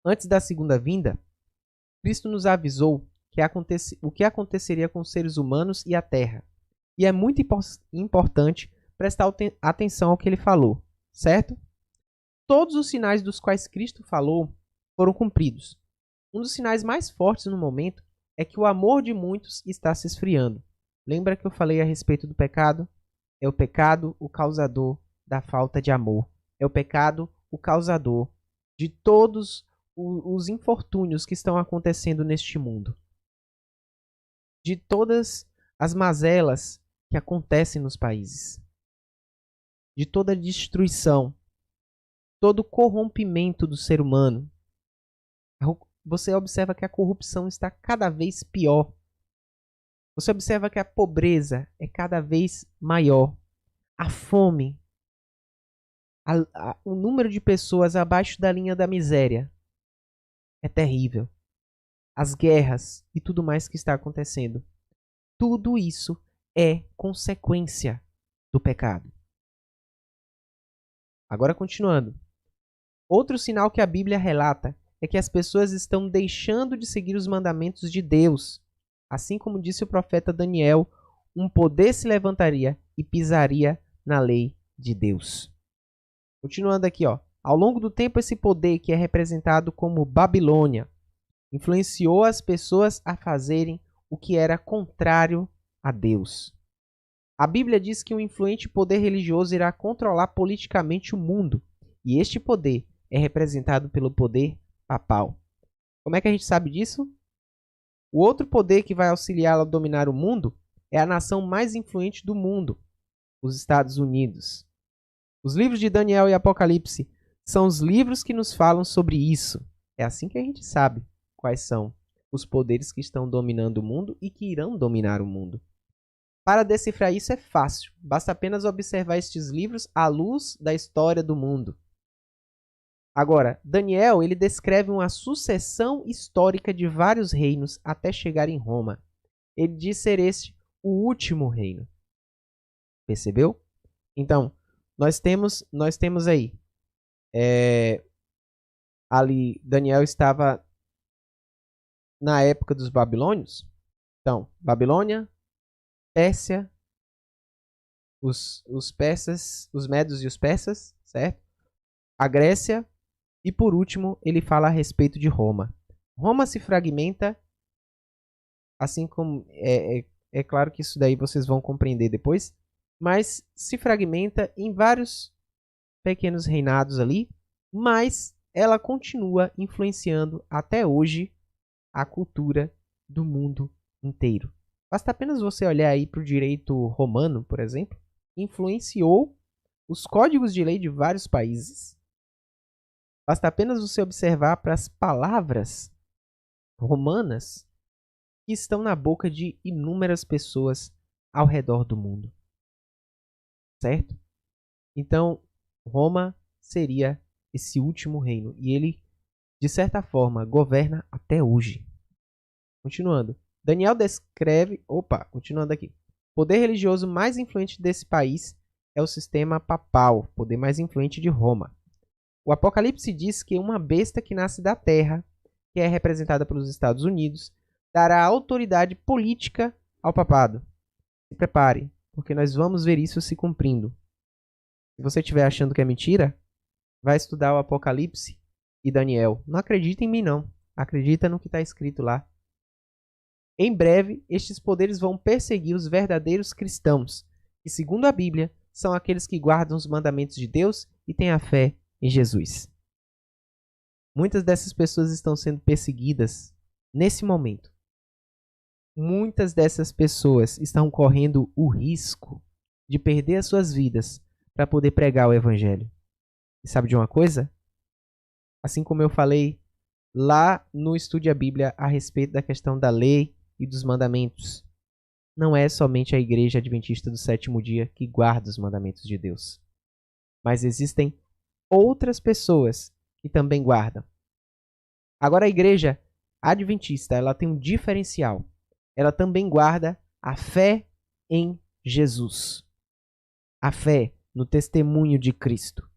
Antes da segunda vinda, Cristo nos avisou o que aconteceria com os seres humanos e a terra. E é muito importante prestar atenção ao que ele falou, certo? Todos os sinais dos quais Cristo falou foram cumpridos. Um dos sinais mais fortes no momento é que o amor de muitos está se esfriando. Lembra que eu falei a respeito do pecado? É o pecado o causador da falta de amor. É o pecado o causador de todos os infortúnios que estão acontecendo neste mundo. De todas as mazelas que acontecem nos países. De toda a destruição. Todo o corrompimento do ser humano. Você observa que a corrupção está cada vez pior. Você observa que a pobreza é cada vez maior. A fome, o número de pessoas abaixo da linha da miséria é terrível. As guerras e tudo mais que está acontecendo. Tudo isso é consequência do pecado. Agora continuando. Outro sinal que a Bíblia relata é que as pessoas estão deixando de seguir os mandamentos de Deus. Assim como disse o profeta Daniel, um poder se levantaria e pisaria na lei de Deus. Continuando aqui, ó. Ao longo do tempo, esse poder, que é representado como Babilônia, influenciou as pessoas a fazerem o que era contrário a Deus. A Bíblia diz que um influente poder religioso irá controlar politicamente o mundo, e este poder é representado pelo poder papal. Como é que a gente sabe disso? O outro poder que vai auxiliá-lo a dominar o mundo é a nação mais influente do mundo, os Estados Unidos. Os livros de Daniel e Apocalipse são os livros que nos falam sobre isso. É assim que a gente sabe quais são os poderes que estão dominando o mundo e que irão dominar o mundo. Para decifrar isso é fácil, basta apenas observar estes livros à luz da história do mundo. Agora, Daniel ele descreve uma sucessão histórica de vários reinos até chegar em Roma. Ele diz ser este o último reino. Percebeu? Então, nós temos aí, ali Daniel estava na época dos babilônios. Então, Babilônia, Pérsia, os persas, os medos e os persas, certo? A Grécia e, por último, ele fala a respeito de Roma. Roma se fragmenta, assim como é claro que isso daí vocês vão compreender depois, mas se fragmenta em vários pequenos reinados ali, mas ela continua influenciando até hoje a cultura do mundo inteiro. Basta apenas você olhar aí para o direito romano, por exemplo, que influenciou os códigos de lei de vários países. Basta apenas você observar para as palavras romanas que estão na boca de inúmeras pessoas ao redor do mundo. Certo? Então, Roma seria esse último reino. E ele, de certa forma, governa até hoje. Continuando. Daniel descreve... continuando aqui. O poder religioso mais influente desse país é o sistema papal, poder mais influente de Roma. O Apocalipse diz que uma besta que nasce da terra, que é representada pelos Estados Unidos, dará autoridade política ao papado. Se prepare, porque nós vamos ver isso se cumprindo. Se você estiver achando que é mentira, vai estudar o Apocalipse e Daniel. Não acredita em mim, não. Acredita no que está escrito lá. Em breve, estes poderes vão perseguir os verdadeiros cristãos, que, segundo a Bíblia, são aqueles que guardam os mandamentos de Deus e têm a fé em Jesus. Muitas dessas pessoas estão sendo perseguidas nesse momento. Muitas dessas pessoas estão correndo o risco de perder as suas vidas para poder pregar o Evangelho. E sabe de uma coisa? Assim como eu falei lá no Estude a Bíblia a respeito da questão da lei e dos mandamentos, não é somente a Igreja Adventista do Sétimo Dia que guarda os mandamentos de Deus. Mas existem outras pessoas que também guardam. Agora a Igreja Adventista, ela tem um diferencial. Ela também guarda a fé em Jesus. A fé no testemunho de Cristo.